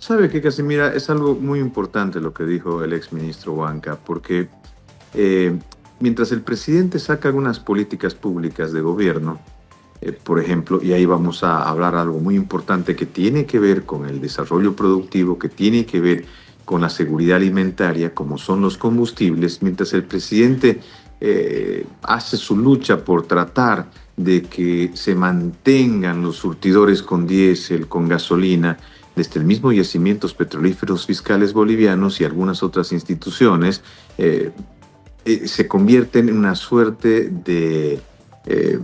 Sabe que, Casimira, es algo muy importante lo que dijo el exministro Huanca, porque eh, mientras el presidente saca algunas políticas públicas de gobierno, por ejemplo, y ahí vamos a hablar algo muy importante que tiene que ver con el desarrollo productivo, que tiene que ver con la seguridad alimentaria, como son los combustibles, mientras el presidente hace su lucha por tratar de que se mantengan los surtidores con diésel, con gasolina, desde el mismo Yacimientos Petrolíferos Fiscales Bolivianos y algunas otras instituciones, se convierten en una suerte de eh,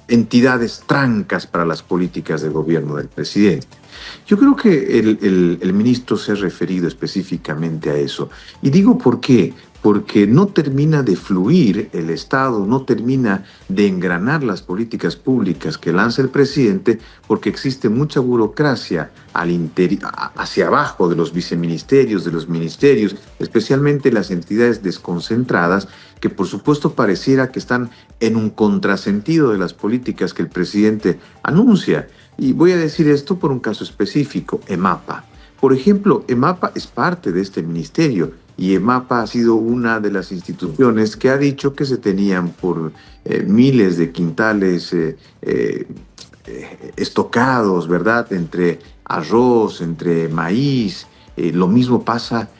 entidades trancas para las políticas de gobierno del presidente. Yo creo que el ministro se ha referido específicamente a eso. Y digo por qué. Porque no termina de fluir el Estado, no termina de engranar las políticas públicas que lanza el presidente, porque existe mucha burocracia hacia abajo de los viceministerios, de los ministerios, especialmente las entidades desconcentradas, que por supuesto pareciera que están en un contrasentido de las políticas que el presidente anuncia. Y voy a decir esto por un caso específico, EMAPA. Por ejemplo, EMAPA es parte de este ministerio y EMAPA ha sido una de las instituciones que ha dicho que se tenían por miles de quintales estocados, ¿verdad? Entre arroz, entre maíz. Lo mismo pasa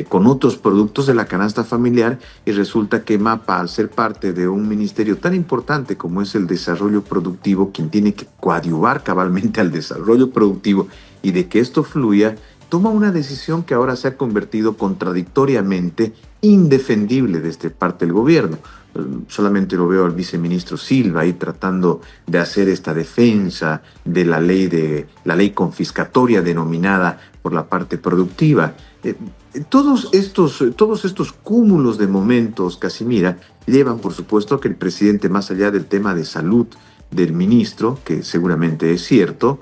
con otros productos de la canasta familiar y resulta que MAPA, al ser parte de un ministerio tan importante como es el desarrollo productivo, quien tiene que coadyuvar cabalmente al desarrollo productivo y de que esto fluya, toma una decisión que ahora se ha convertido contradictoriamente indefendible desde parte del gobierno. Solamente lo veo al viceministro Silva ahí tratando de hacer esta defensa de la ley confiscatoria denominada por la parte productiva. Todos estos cúmulos de momentos, Casimira, llevan por supuesto a que el presidente, más allá del tema de salud del ministro, que seguramente es cierto,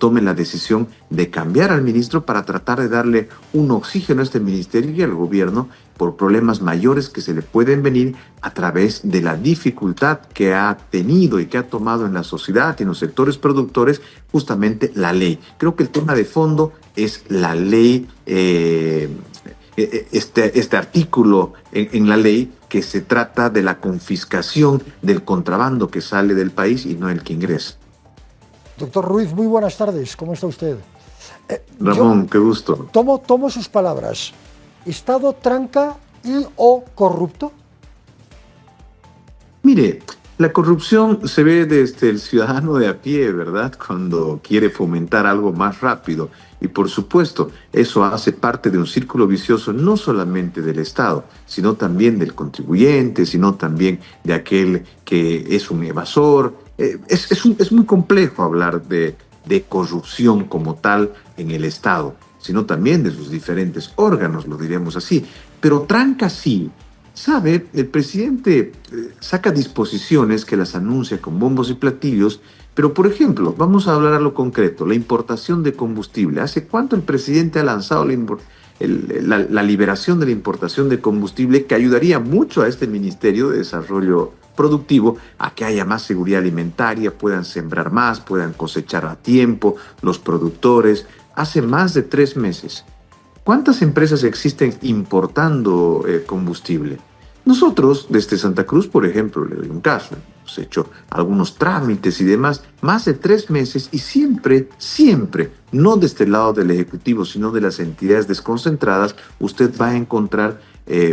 tome la decisión de cambiar al ministro para tratar de darle un oxígeno a este ministerio y al gobierno por problemas mayores que se le pueden venir a través de la dificultad que ha tenido y que ha tomado en la sociedad y en los sectores productores justamente la ley. Creo que el tema de fondo es la ley, este artículo en la ley que se trata de la confiscación del contrabando que sale del país y no el que ingresa. Doctor Ruiz, muy buenas tardes. ¿Cómo está usted? Ramón, qué gusto. Tomo sus palabras. ¿Estado tranca y o corrupto? Mire, la corrupción se ve desde el ciudadano de a pie, ¿verdad? Cuando quiere fomentar algo más rápido. Y por supuesto, eso hace parte de un círculo vicioso no solamente del Estado, sino también del contribuyente, sino también de aquel que es un evasor. Es muy complejo hablar de corrupción como tal en el Estado, sino también de sus diferentes órganos, lo diríamos así. Pero tranca sí. ¿Sabe? El presidente saca disposiciones que las anuncia con bombos y platillos, pero por ejemplo, vamos a hablar a lo concreto, la importación de combustible. ¿Hace cuánto el presidente ha lanzado la liberación de la importación de combustible que ayudaría mucho a este Ministerio de Desarrollo Productivo a que haya más seguridad alimentaria, puedan sembrar más, puedan cosechar a tiempo los productores? Hace más de 3 meses. ¿Cuántas empresas existen importando combustible? Nosotros, desde Santa Cruz, por ejemplo, le doy un caso, hemos hecho algunos trámites y demás, más de 3 meses y siempre, no desde el lado del Ejecutivo, sino de las entidades desconcentradas, usted va a encontrar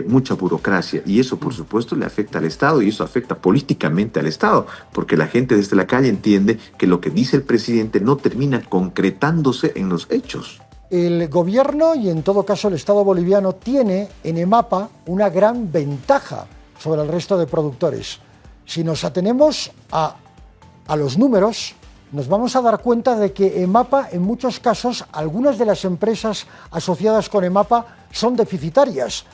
mucha burocracia y eso, por supuesto, le afecta al Estado y eso afecta políticamente al Estado, porque la gente desde la calle entiende que lo que dice el presidente no termina concretándose en los hechos. El gobierno y en todo caso el Estado boliviano tiene en EMAPA una gran ventaja sobre el resto de productores. Si nos atenemos a los números, nos vamos a dar cuenta de que EMAPA, en muchos casos, algunas de las empresas asociadas con EMAPA son deficitarias.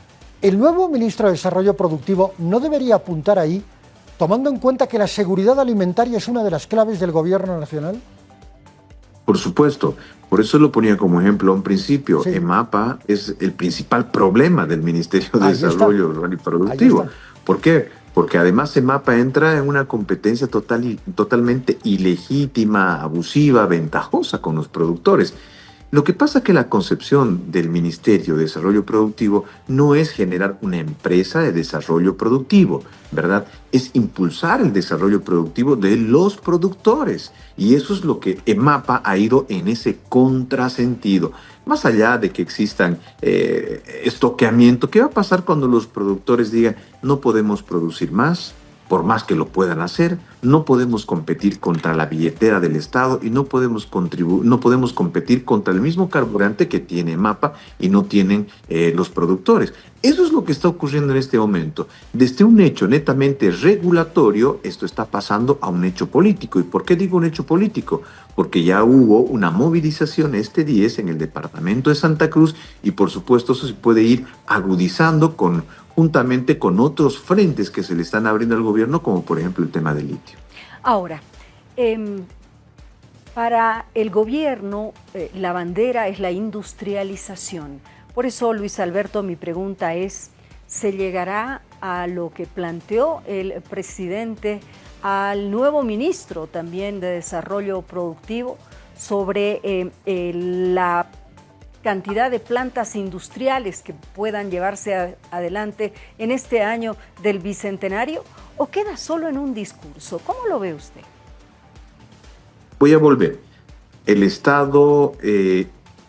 ¿El nuevo ministro de Desarrollo Productivo no debería apuntar ahí, tomando en cuenta que la seguridad alimentaria es una de las claves del gobierno nacional? Por supuesto, por eso lo ponía como ejemplo a un principio. Sí. EMAPA es el principal problema del Ministerio de Desarrollo Rural y Productivo. ¿Por qué? Porque además EMAPA entra en una competencia totalmente ilegítima, abusiva, ventajosa con los productores. Lo que pasa es que la concepción del Ministerio de Desarrollo Productivo no es generar una empresa de desarrollo productivo, ¿verdad? Es impulsar el desarrollo productivo de los productores. Y eso es lo que EMAPA ha ido en ese contrasentido. Más allá de que existan estoqueamiento, ¿qué va a pasar cuando los productores digan no podemos producir más? Por más que lo puedan hacer, no podemos competir contra la billetera del Estado y no podemos competir contra el mismo carburante que tiene MAPA y no tienen los productores. Eso es lo que está ocurriendo en este momento. Desde un hecho netamente regulatorio, esto está pasando a un hecho político. ¿Y por qué digo un hecho político? Porque ya hubo una movilización este 10 en el departamento de Santa Cruz y por supuesto eso se puede ir agudizando juntamente con otros frentes que se le están abriendo al gobierno, como por ejemplo el tema del litio. Ahora, para el gobierno la bandera es la industrialización. Por eso, Luis Alberto, mi pregunta es, ¿se llegará a lo que planteó el presidente al nuevo ministro también de Desarrollo Productivo sobre la cantidad de plantas industriales que puedan llevarse adelante en este año del Bicentenario, o queda solo en un discurso? ¿Cómo lo ve usted? Voy a volver. El Estado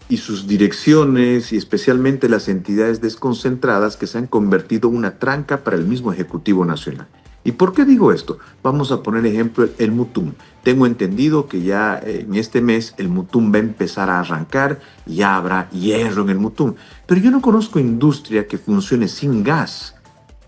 y sus direcciones, y especialmente las entidades desconcentradas que se han convertido en una tranca para el mismo Ejecutivo Nacional. ¿Y por qué digo esto? Vamos a poner ejemplo el Mutum. Tengo entendido que ya en este mes el Mutum va a empezar a arrancar y ya habrá hierro en el Mutum. Pero yo no conozco industria que funcione sin gas.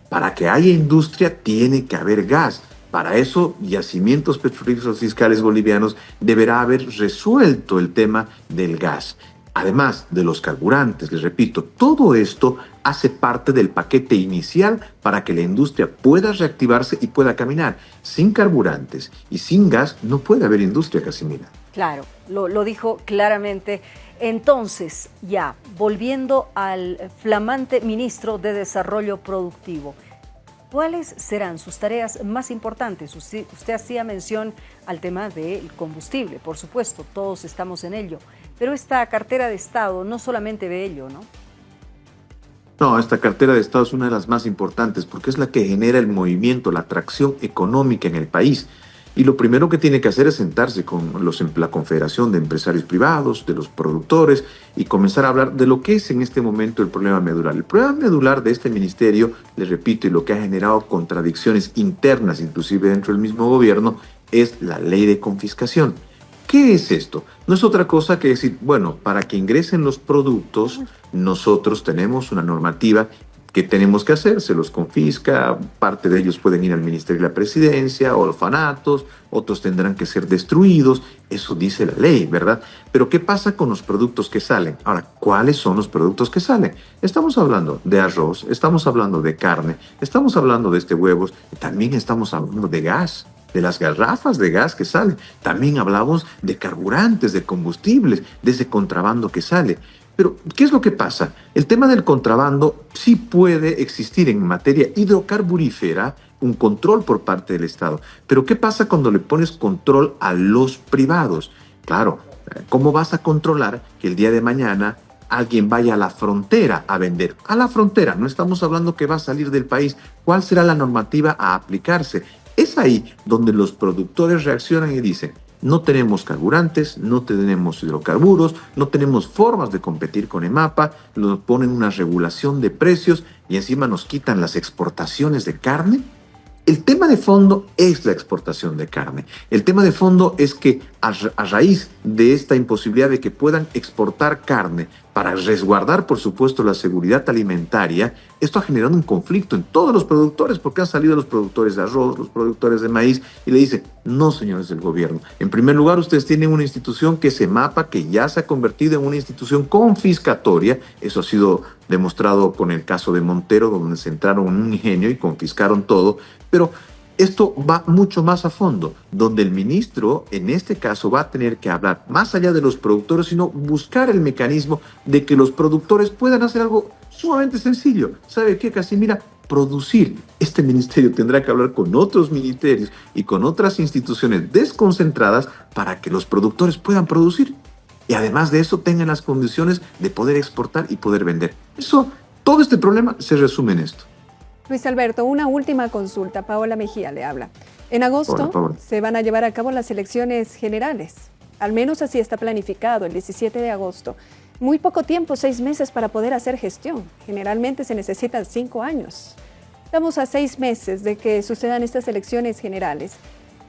Para que haya industria tiene que haber gas. Para eso, Yacimientos Petrolíferos Fiscales Bolivianos deberá haber resuelto el tema del gas. Además de los carburantes, les repito, todo esto hace parte del paquete inicial para que la industria pueda reactivarse y pueda caminar. Sin carburantes y sin gas no puede haber industria, Casimira. Claro, lo dijo claramente. Entonces, ya, volviendo al flamante ministro de Desarrollo Productivo, ¿cuáles serán sus tareas más importantes? Usted hacía mención al tema del combustible, por supuesto, todos estamos en ello, pero esta cartera de Estado no solamente ve ello, ¿no? No, esta cartera de Estado es una de las más importantes porque es la que genera el movimiento, la atracción económica en el país. Y lo primero que tiene que hacer es sentarse con la Confederación de Empresarios Privados, de los productores, y comenzar a hablar de lo que es en este momento el problema medular. El problema medular de este ministerio, les repito, y lo que ha generado contradicciones internas, inclusive dentro del mismo gobierno, es la ley de confiscación. ¿Qué es esto? No es otra cosa que decir, bueno, para que ingresen los productos, nosotros tenemos una normativa que tenemos que hacer, se los confisca, parte de ellos pueden ir al Ministerio de la Presidencia, orfanatos, otros tendrán que ser destruidos, eso dice la ley, ¿verdad? Pero ¿qué pasa con los productos que salen? Ahora, ¿cuáles son los productos que salen? Estamos hablando de arroz, estamos hablando de carne, estamos hablando de huevos, también estamos hablando de gas, de las garrafas de gas que salen, también hablamos de carburantes, de combustibles, de ese contrabando que sale. Pero, ¿qué es lo que pasa? El tema del contrabando sí puede existir en materia hidrocarburífera, un control por parte del Estado. Pero, ¿qué pasa cuando le pones control a los privados? Claro, ¿cómo vas a controlar que el día de mañana alguien vaya a la frontera a vender? A la frontera, no estamos hablando que va a salir del país. ¿Cuál será la normativa a aplicarse? Es ahí donde los productores reaccionan y dicen, no tenemos carburantes, no tenemos hidrocarburos, no tenemos formas de competir con EMAPA, nos ponen una regulación de precios y encima nos quitan las exportaciones de carne. El tema de fondo es la exportación de carne. El tema de fondo es que a raíz de esta imposibilidad de que puedan exportar carne para resguardar, por supuesto, la seguridad alimentaria, esto ha generado un conflicto en todos los productores, porque han salido los productores de arroz, los productores de maíz, y le dicen, no, señores del gobierno, en primer lugar, ustedes tienen una institución que es EMAPA, que ya se ha convertido en una institución confiscatoria. Eso ha sido demostrado con el caso de Montero, donde se entraron en un ingenio y confiscaron todo, pero esto va mucho más a fondo, donde el ministro, en este caso, va a tener que hablar más allá de los productores, sino buscar el mecanismo de que los productores puedan hacer algo sumamente sencillo. ¿Sabe qué, Casimira? Producir. Este ministerio tendrá que hablar con otros ministerios y con otras instituciones desconcentradas para que los productores puedan producir. y además de eso tengan las condiciones de poder exportar y poder vender. Todo este problema se resume en esto. Luis Alberto, una última consulta. Paola Mejía le habla. En agosto Hola, se van a llevar a cabo las elecciones generales. Al menos así está planificado, el 17 de agosto. Muy poco tiempo, 6 meses para poder hacer gestión. Generalmente se necesitan 5 años. Estamos a 6 meses de que sucedan estas elecciones generales.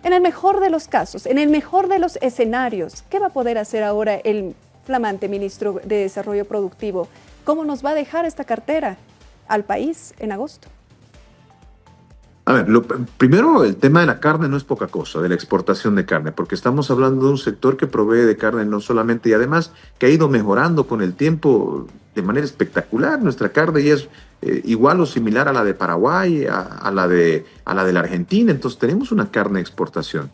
En el mejor de los casos, en el mejor de los escenarios, ¿qué va a poder hacer ahora el flamante ministro de Desarrollo Productivo? ¿Cómo nos va a dejar esta cartera al país en agosto? A ver, primero, el tema de la carne no es poca cosa, de la exportación de carne, porque estamos hablando de un sector que provee de carne no solamente, y además que ha ido mejorando con el tiempo de manera espectacular. Nuestra carne ya es igual o similar a la de Paraguay, a la de la Argentina, entonces tenemos una carne de exportación.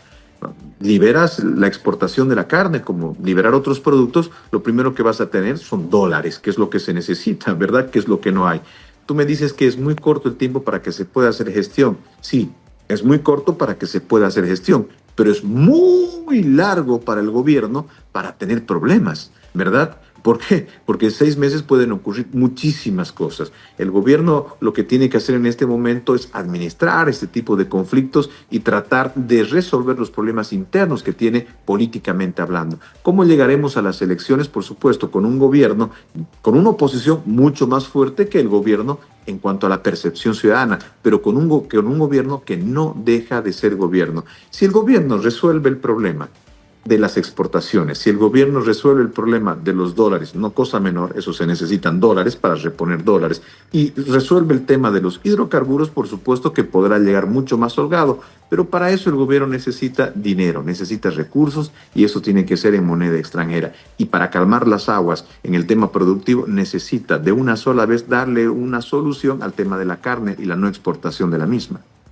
Liberas la exportación de la carne, como liberar otros productos, lo primero que vas a tener son dólares, que es lo que se necesita, ¿verdad? Que es lo que no hay. Tú me dices que es muy corto el tiempo para que se pueda hacer gestión. Sí, es muy corto para que se pueda hacer gestión, pero es muy largo para el gobierno para tener problemas, ¿verdad? ¿Por qué? Porque en 6 meses pueden ocurrir muchísimas cosas. El gobierno lo que tiene que hacer en este momento es administrar este tipo de conflictos y tratar de resolver los problemas internos que tiene políticamente hablando. ¿Cómo llegaremos a las elecciones? Por supuesto, con un gobierno, con una oposición mucho más fuerte que el gobierno en cuanto a la percepción ciudadana, pero con un gobierno que no deja de ser gobierno. Si el gobierno resuelve el problema de las exportaciones, si el gobierno resuelve el problema de los dólares, no cosa menor, eso se necesitan dólares para reponer dólares, y resuelve el tema de los hidrocarburos, por supuesto que podrá llegar mucho más holgado, pero para eso el gobierno necesita dinero, necesita recursos, y eso tiene que ser en moneda extranjera. Y para calmar las aguas en el tema productivo, necesita de una sola vez darle una solución al tema de la carne y la no exportación de la misma.